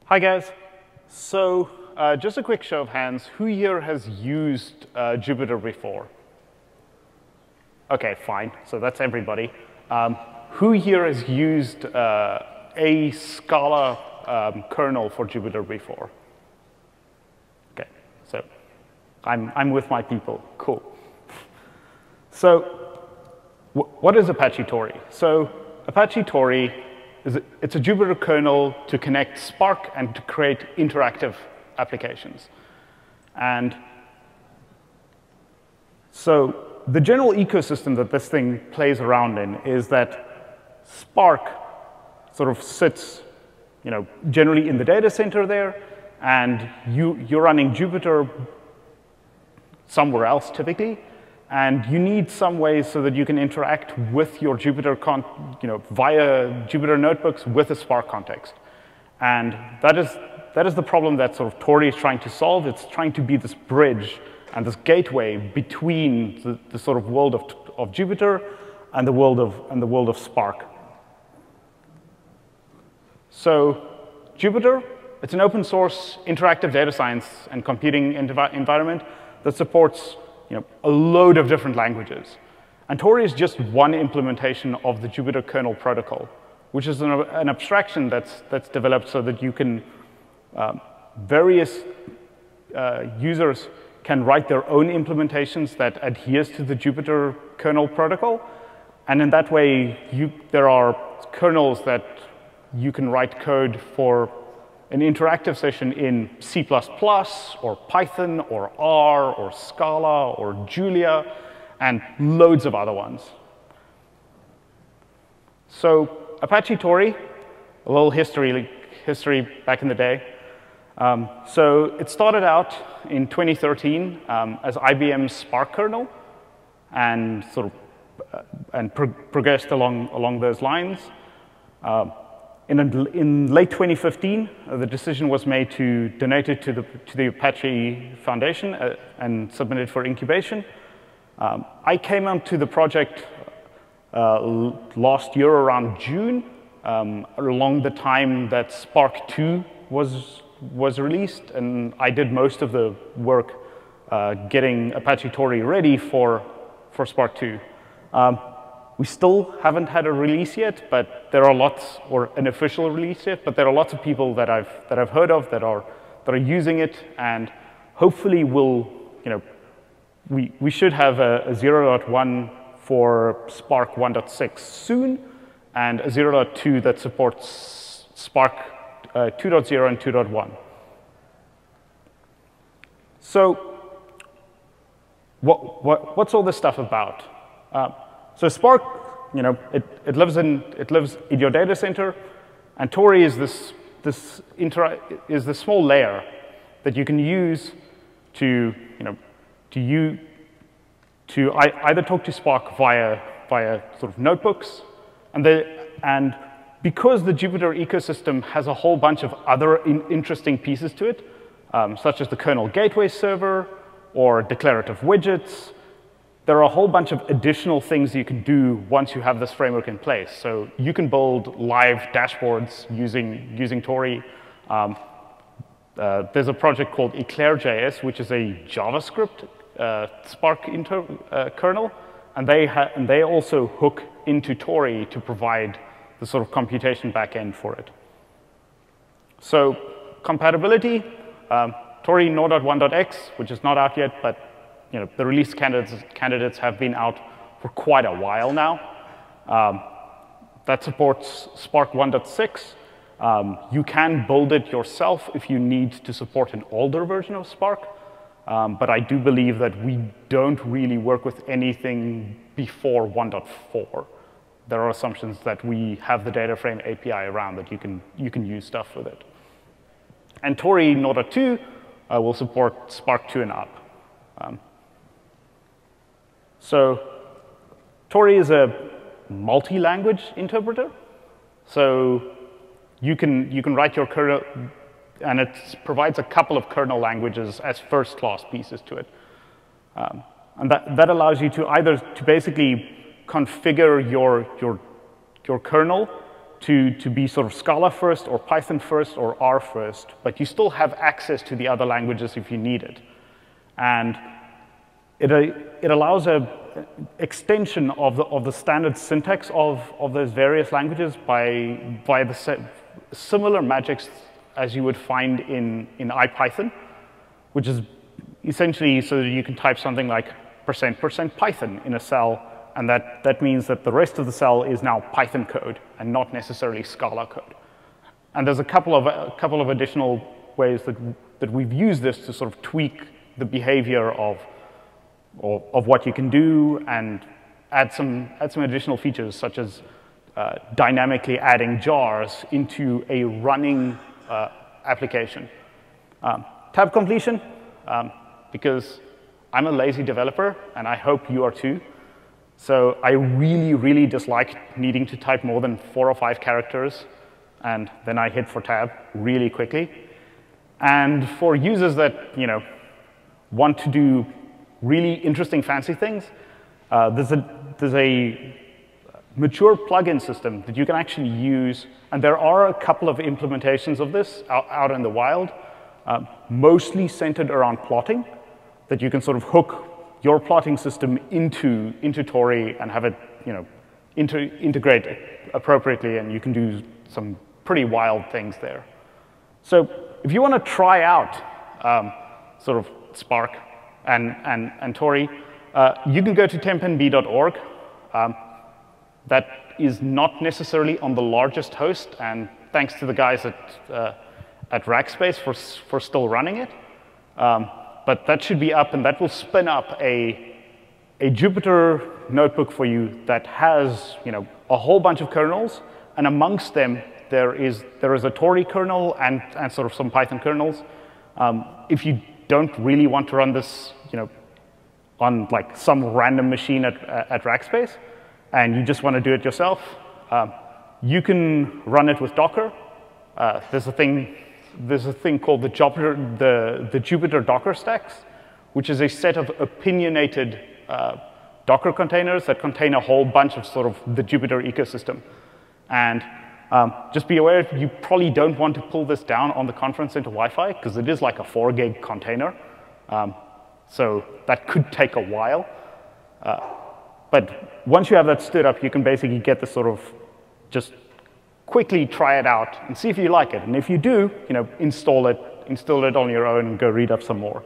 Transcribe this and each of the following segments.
Hi, guys. So just a quick show of hands. Who here has used Jupyter before? OK, fine. So that's everybody. Who here has used a Scala kernel for Jupyter before? OK, so I'm with my people. Cool. So what is Apache Toree? So Apache Toree it's a Jupyter kernel to connect Spark and to create interactive applications. And so the general ecosystem that this thing plays around in is that Spark sort of sits, generally in the data center there, and you're running Jupyter somewhere else typically. And you need some ways so that you can interact with your Jupyter, via Jupyter notebooks with a Spark context. And that is the problem that sort of Toree is trying to solve. It's trying to be this bridge and this gateway between the sort of world of Jupyter and the world of Spark. So Jupyter, it's an open source interactive data science and computing environment that supports a load of different languages. And Toree is just one implementation of the Jupyter kernel protocol, which is an abstraction that's developed so that you can, various users can write their own implementations that adheres to the Jupyter kernel protocol. And in that way, there are kernels that you can write code for an interactive session in C++ or Python or R or Scala or Julia and loads of other ones. So Apache Toree, a little history back in the day. So it started out in 2013 as IBM's Spark kernel and progressed along those lines. In late 2015, the decision was made to donate it to the Apache Foundation and submit it for incubation. I came onto the project last year around June, along the time that Spark 2 was released, and I did most of the work getting Apache Toree ready for Spark 2. We still haven't had a release yet, but there are lots, or an official release yet, but there are lots of people that I've heard of that are using it, and hopefully we should have a 0.1 for Spark 1.6 soon, and a 0.2 that supports Spark 2.0 and 2.1. So what's all this stuff about? So Spark, it lives in your data center, and Toree is this small layer that you can use to either talk to Spark via sort of notebooks, and because the Jupyter ecosystem has a whole bunch of other interesting pieces to it, such as the kernel gateway server or declarative widgets. There are a whole bunch of additional things you can do once you have this framework in place. So you can build live dashboards using Toree. There's a project called Eclair.js, which is a JavaScript Spark kernel, and they also hook into Toree to provide the sort of computation backend for it. So compatibility, Toree 0.1.x, which is not out yet, but the release candidates have been out for quite a while now. That supports Spark 1.6. You can build it yourself if you need to support an older version of Spark. But I do believe that we don't really work with anything before 1.4. There are assumptions that we have the data frame API around that you can use stuff with it. And Toree 0.2 will support Spark 2 and up. So Toree is a multi-language interpreter. So you can write your kernel, and it provides a couple of kernel languages as first-class pieces to it. And that allows you to basically configure your kernel to be sort of Scala first or Python first or R first, but you still have access to the other languages if you need it. And it allows a extension of the standard syntax of those various languages by the similar magics as you would find in IPython, which is essentially so that you can type something like %% Python in a cell, and that means that the rest of the cell is now Python code and not necessarily Scala code. And there's a couple of additional ways that we've used this to sort of tweak the behavior of what you can do and add some additional features, such as dynamically adding jars into a running application. Tab completion, because I'm a lazy developer, and I hope you are too. So I really, really dislike needing to type more than 4 or 5 characters, and then I hit for tab really quickly. And for users that want to do really interesting, fancy things, there's a mature plugin system that you can actually use, and there are a couple of implementations of this out in the wild, mostly centered around plotting, that you can sort of hook your plotting system into Toree and have it integrate appropriately, and you can do some pretty wild things there. So if you want to try out sort of Spark and Toree, you can go to tempnb.org. That is not necessarily on the largest host, and thanks to the guys at Rackspace for still running it. But that should be up, and that will spin up a Jupyter notebook for you that has a whole bunch of kernels, and amongst them there is a Toree kernel and sort of some Python kernels. If you don't really want to run this on like some random machine at Rackspace, and you just want to do it yourself, you can run it with Docker. There's a thing called the Jupyter Docker stacks, which is a set of opinionated Docker containers that contain a whole bunch of sort of the Jupyter ecosystem. And just be aware, you probably don't want to pull this down on the conference center Wi-Fi, because it is like a 4 gig container. So that could take a while. But once you have that stood up, you can basically get this sort of just quickly try it out and see if you like it. And if you do, install it on your own and go read up some more.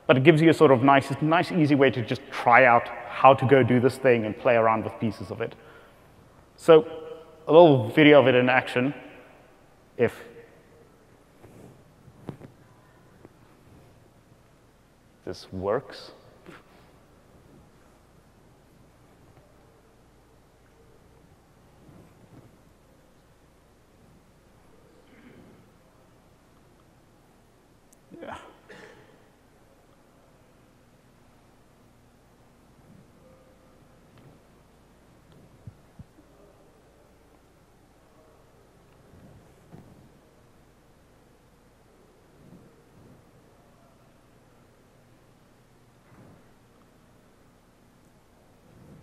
But it gives you a sort of nice, easy way to just try out how to go do this thing and play around with pieces of it. So a little video of it in action, if this works. Yeah.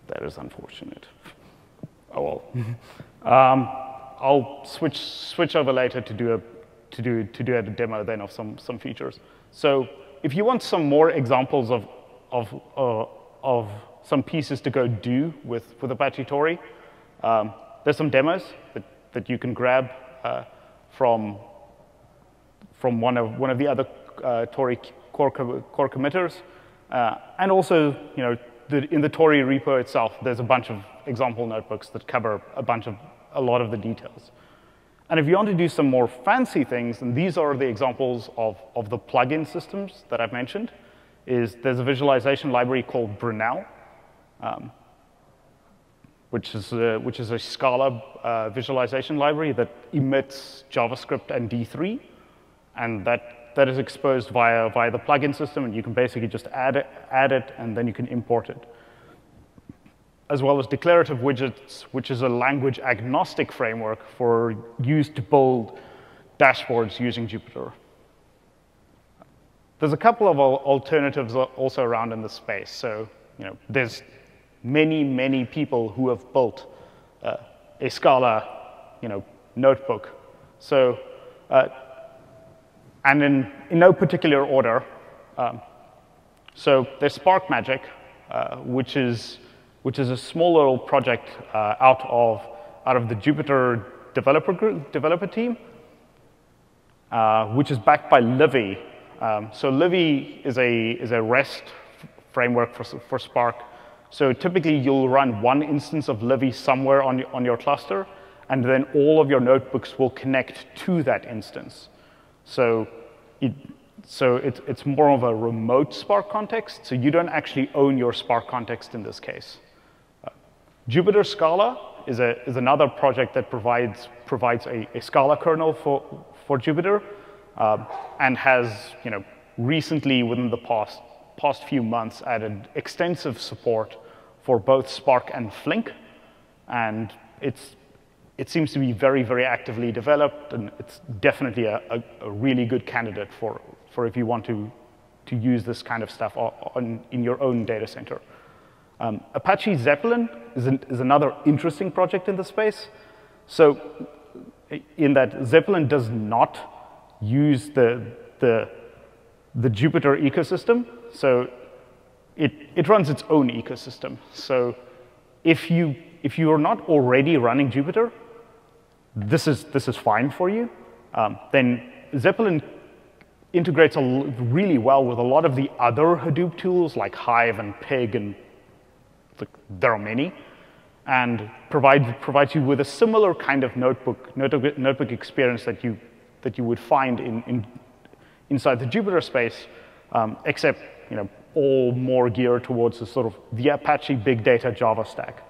That is unfortunate. Oh well. I'll switch over later to do a demo then of some features. So if you want some more examples of some pieces to go do with Apache Toree, there's some demos that you can grab from one of the other Toree core committers, and also in the Toree repo itself, there's a bunch of example notebooks that cover a lot of the details. And if you want to do some more fancy things, and these are the examples of the plugin systems that I've mentioned, there's a visualization library called Brunel, which is a Scala visualization library that emits JavaScript and D3, and that is exposed via the plugin system, and you can basically just add it, and then you can import it. As well as declarative widgets, which is a language-agnostic framework for use to build dashboards using Jupyter. There's a couple of alternatives also around in the space. So there's many people who have built a Scala notebook. So, and in no particular order. So there's Spark Magic, which is a small little project out of the Jupyter developer team, which is backed by Livy. So Livy is a REST framework for Spark. So typically you'll run one instance of Livy somewhere on your cluster, and then all of your notebooks will connect to that instance. So it's more of a remote Spark context, so you don't actually own your Spark context in this case. Jupyter Scala is another project that provides a Scala kernel for Jupyter, and has recently, within the past few months, added extensive support for both Spark and Flink, and it seems to be very, very actively developed, and it's definitely a really good candidate for if you want to use this kind of stuff in your own data center. Apache Zeppelin is another interesting project in the space. So in that Zeppelin does not use the Jupyter ecosystem, so it runs its own ecosystem. So if you are not already running Jupyter, this is fine for you. Then Zeppelin integrates really well with a lot of the other Hadoop tools like Hive and Pig, and there are many, and provides you with a similar kind of notebook experience that you would find inside the Jupyter space, except all more geared towards the Apache big data Java stack.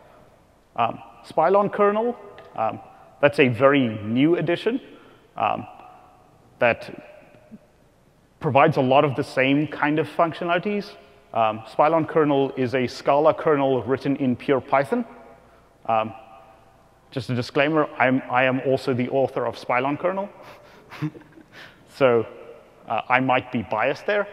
Spylon kernel, that's a very new addition that provides a lot of the same kind of functionalities. Spylon kernel is a Scala kernel written in pure Python. Just a disclaimer, I am also the author of Spylon kernel. So I might be biased there.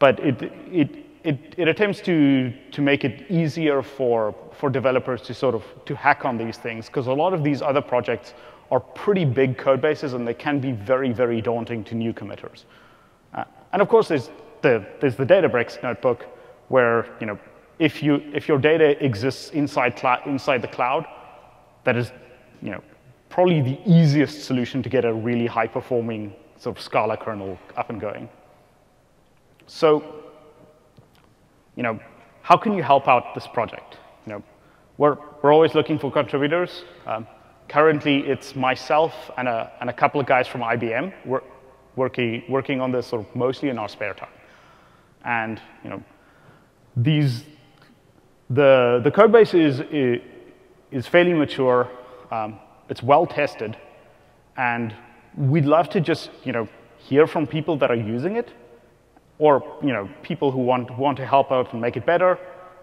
But it attempts to make it easier for developers to hack on these things, because a lot of these other projects are pretty big code bases, and they can be very, very daunting to new committers. And of course, there's the Databricks notebook, where if your data exists inside the cloud, that is probably the easiest solution to get a really high-performing Scala kernel up and going. So, how can you help out this project? We're always looking for contributors. Currently, it's myself and a couple of guys from IBM. We're working on this mostly in our spare time. And the code base is fairly mature. It's well tested, and we'd love to just hear from people that are using it, or people who want to help out and make it better.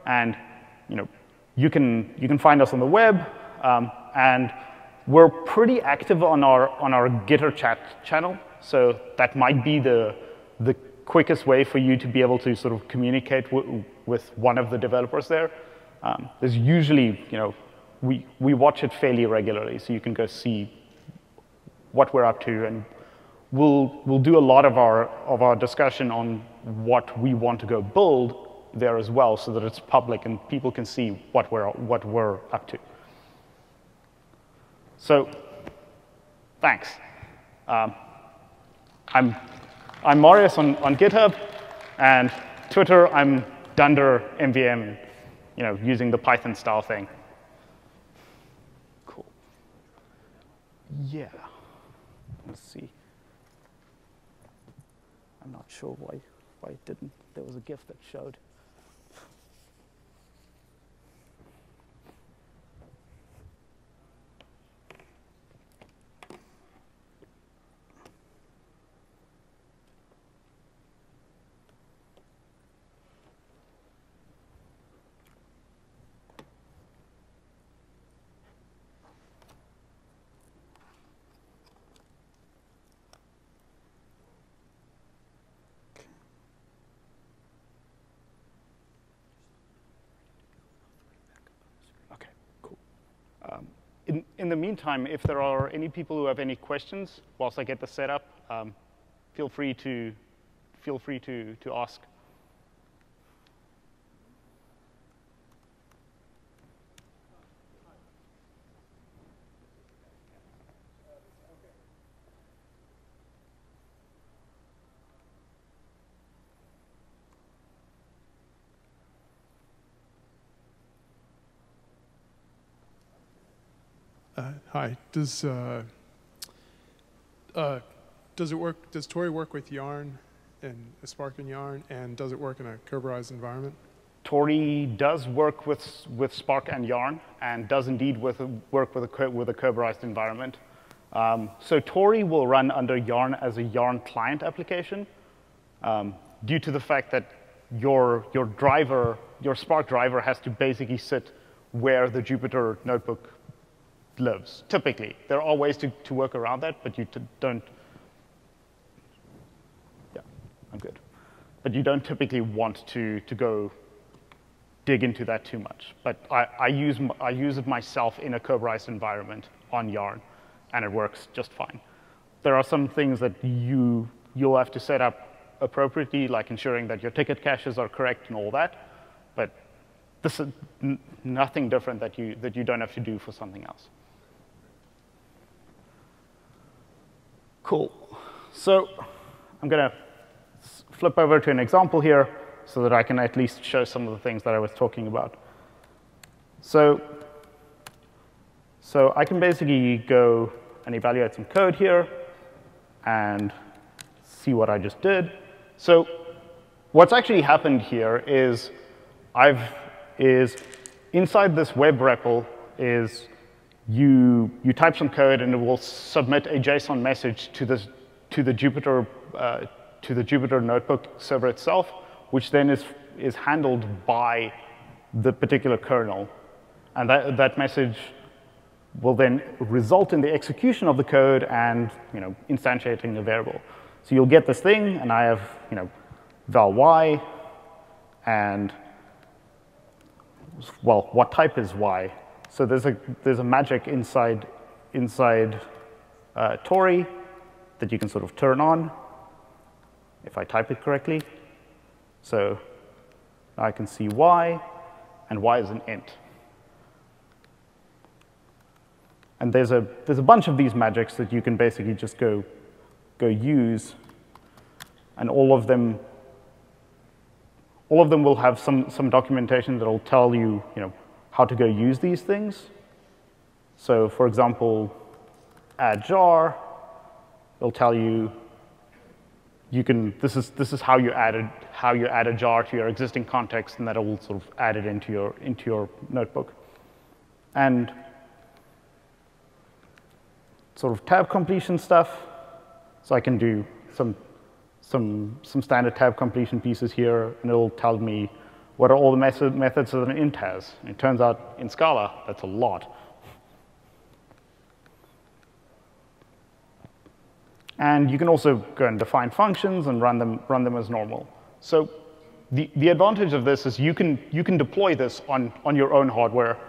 And you can find us on the web, and we're pretty active on our Gitter chat channel. So that might be the quickest way for you to be able to communicate with one of the developers there. There's usually we watch it fairly regularly, so you can go see what we're up to, and we'll do a lot of our discussion on what we want to go build there as well, so that it's public and people can see what we're up to. So, thanks. I'm Marius on GitHub, and Twitter I'm Dunder MVM, using the Python style thing. Cool. Yeah. Let's see. I'm not sure why it didn't. There was a GIF that showed. in the meantime, if there are any people who have any questions whilst I get the set up, feel free to ask. Hi. Does it work? Does Toree work with Yarn and Spark and Yarn, and does it work in a Kerberized environment? Toree does work with Spark and Yarn, and does indeed work with a Kerberized environment. So Toree will run under Yarn as a Yarn client application, due to the fact that your Spark driver has to basically sit where the Jupyter notebook lives. Typically, there are ways to work around that, but you don't. Yeah, I'm good. But you don't typically want to go dig into that too much. But I use it myself in a Kerberized environment on Yarn, and it works just fine. There are some things that you'll have to set up appropriately, like ensuring that your ticket caches are correct and all that. But this is nothing different that you don't have to do for something else. Cool. So I'm going to flip over to an example here so that I can at least show some of the things that I was talking about. So I can basically go and evaluate some code here and see what I just did. So what's actually happened here is inside this web REPL is you type some code and it will submit a JSON message to the Jupyter notebook server itself, which then is handled by the particular kernel, and that message will then result in the execution of the code and instantiating a variable. So you'll get this thing, and I have val y, and well, what type is y? So there's a magic inside Toree that you can sort of turn on if I type it correctly. So I can see y, and y is an int. And there's a bunch of these magics that you can basically just go use, and all of them will have some documentation that will tell you how to go use these things. So for example, add jar, it'll tell you this is how you add a jar to your existing context, and that will sort of add it into your notebook. And sort of tab completion stuff. So I can do some standard tab completion pieces here, and it'll tell me what are all the methods that an int has. And it turns out in Scala, that's a lot. And you can also go and define functions and run them as normal. So the advantage of this is you can deploy this on your own hardware.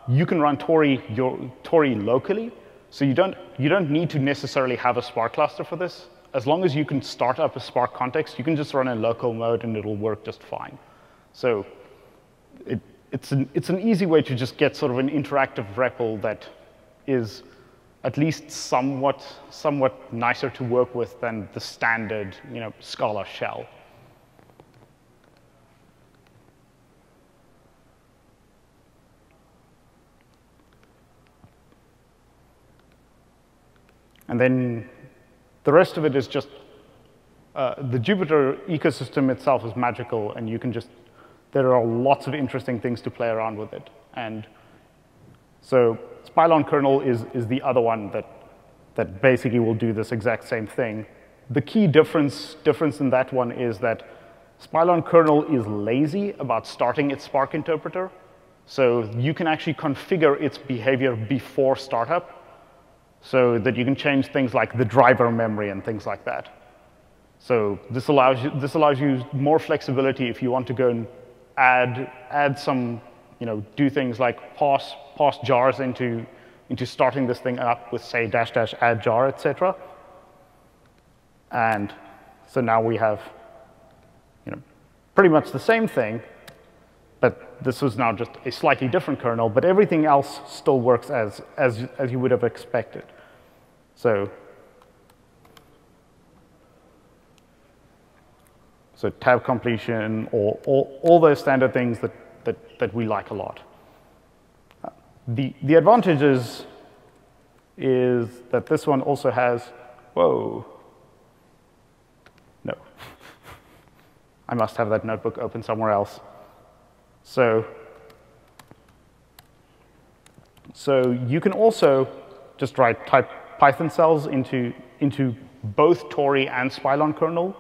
You can run Toree locally, so you don't need to necessarily have a Spark cluster for this. As long as you can start up a Spark context, you can just run in local mode and it'll work just fine. So it's an easy way to just get sort of an interactive REPL that is at least somewhat nicer to work with than the standard Scala shell. And then the rest of it is just the Jupyter ecosystem itself is magical, and you can just there are lots of interesting things to play around with it. And so Spylon kernel is the other one that basically will do this exact same thing. The key difference in that one is that Spylon kernel is lazy about starting its Spark interpreter. So you can actually configure its behavior before startup, so that you can change things like the driver memory and things like that. So this allows you more flexibility if you want to go and add some, do things like pass jars into starting this thing up with, say, dash dash add jar, etc. And so now we have pretty much the same thing, but this was now just a slightly different kernel, but everything else still works as you would have expected. So tab completion, or all those standard things that we like a lot. The advantages is that this one also has, whoa, no. I must have that notebook open somewhere else. So you can also just type Python cells into both Toree and Spylon kernel,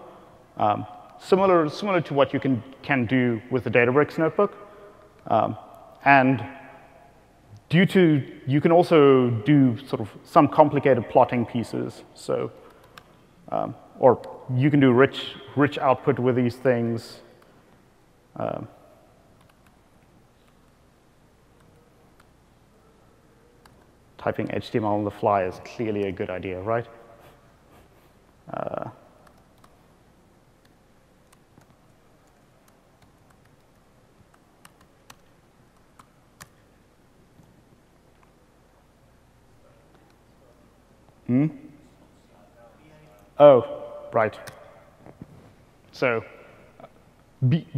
similar to what you can do with the Databricks notebook. And you can also do sort of some complicated plotting pieces. So, or you can do rich output with these things. Typing HTML on the fly is clearly a good idea, right? Oh, right. So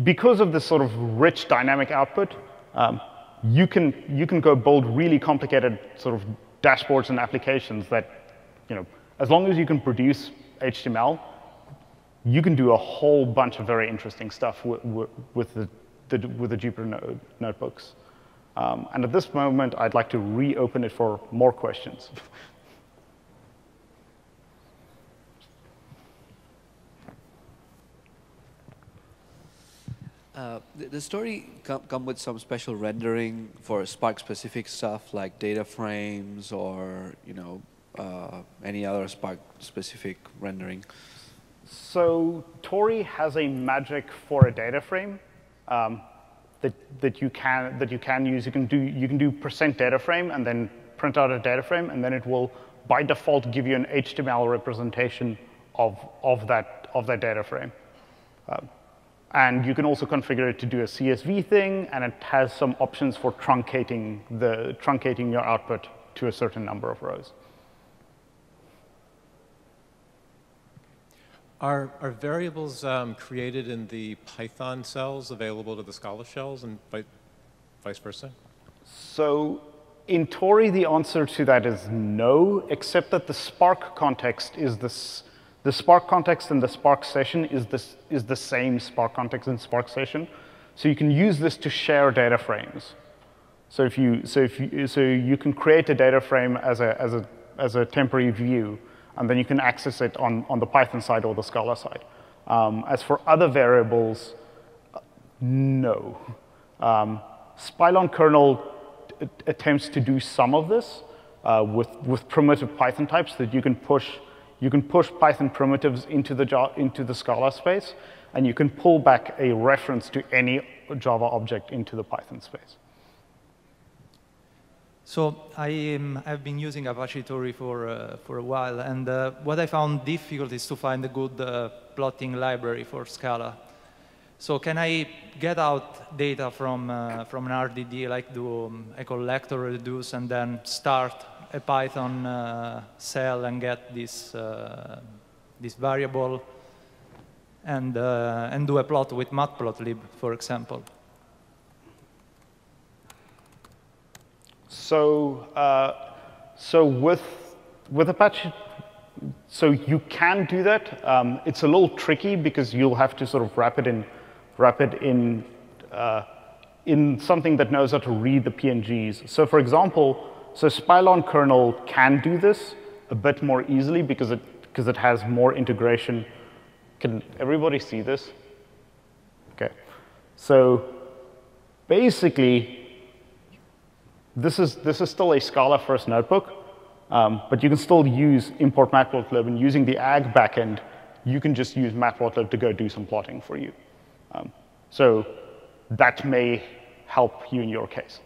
because of this sort of rich dynamic output, you can go build really complicated sort of dashboards and applications that, as long as you can produce HTML, you can do a whole bunch of very interesting stuff with the Jupyter notebooks. And at this moment, I'd like to reopen it for more questions. Does Toree come with some special rendering for Spark-specific stuff like data frames or any other Spark-specific rendering? So Toree has a magic for a data frame that you can use. You can do % data frame and then print out a data frame, and then it will by default give you an HTML representation of that data frame. And you can also configure it to do a CSV thing, and it has some options for truncating your output to a certain number of rows. Are variables created in the Python cells available to the Scala shells, and vice versa? So in Toree, the answer to that is no, except that the Spark context is this. The Spark context in the Spark session is the same Spark context in Spark session, so you can use this to share data frames. So you can create a data frame as a temporary view, and then you can access it on the Python side or the Scala side. As for other variables, no. Spylon kernel attempts to do some of this with primitive Python types that you can push Python primitives into the Scala space, and you can pull back a reference to any Java object into the Python space. So I've been using Apache Toree for a while, and what I found difficult is to find a good plotting library for Scala. So can I get out data from an RDD, like do a collect or reduce, and then start a Python cell and get this variable, and do a plot with matplotlib, for example? So with Apache, so you can do that. It's a little tricky because you'll have to sort of wrap it in something that knows how to read the PNGs. So for example, Spylon kernel can do this a bit more easily because it has more integration. Can everybody see this? Okay. So basically, this is still a Scala first notebook, but you can still use import matplotlib, and using the ag backend, you can just use matplotlib to go do some plotting for you. So that may help you in your case.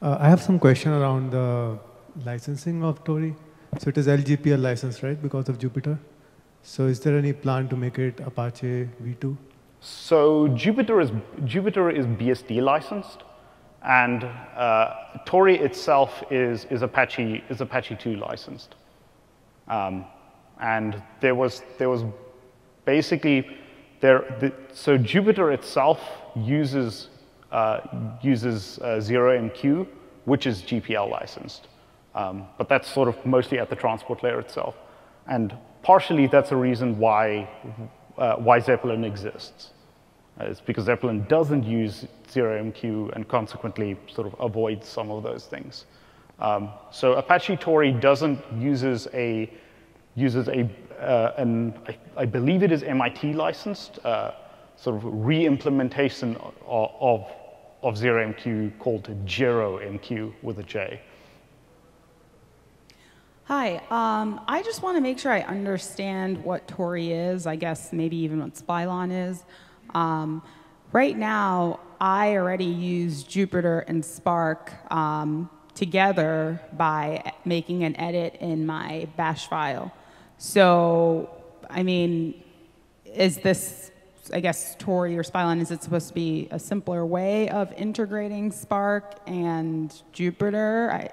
I have some question around the licensing of Toree. So it is LGPL license, right, because of Jupyter? So is there any plan to make it Apache v2? So Jupyter is BSD licensed, and Toree itself is Apache 2 licensed. And there was basically so Jupyter itself uses 0MQ, which is GPL licensed. But that's sort of mostly at the transport layer itself. And partially that's a reason why Zeppelin exists. It's because Zeppelin doesn't use 0MQ and consequently sort of avoids some of those things. So Apache Toree uses I believe it is MIT licensed, sort of re-implementation of 0MQ called GeroMQ with a J. Hi, I just want to make sure I understand what Toree is, I guess maybe even what Spylon is. Right now, I already use Jupyter and Spark together by making an edit in my bash file. So, I mean, is this, I guess, Toree or Spylon, is it supposed to be a simpler way of integrating Spark and Jupyter?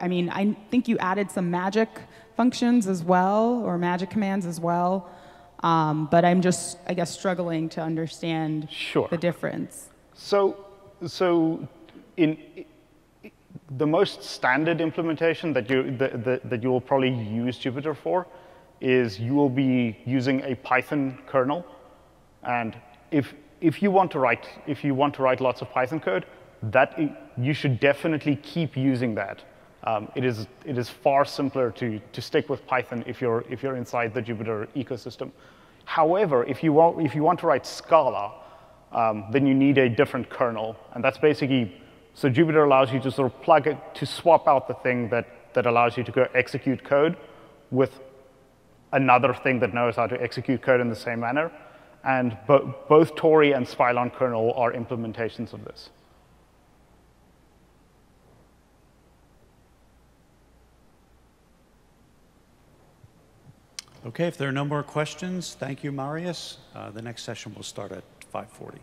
I mean, I think you added some magic functions as well, or magic commands as well. But I'm just, I guess, struggling to understand the difference. So in the most standard implementation that you will probably use Jupyter for is you will be using a Python kernel. And if you want to write lots of Python code, you should definitely keep using that. It is far simpler to stick with Python if you're inside the Jupyter ecosystem. However, if you want to write Scala, then you need a different kernel, and that's basically so Jupyter allows you to sort of plug it to swap out the thing that allows you to go execute code with another thing that knows how to execute code in the same manner. And both Toree and Spylon kernel are implementations of this. Okay, if there are no more questions, thank you, Marius. The next session will start at 5:40.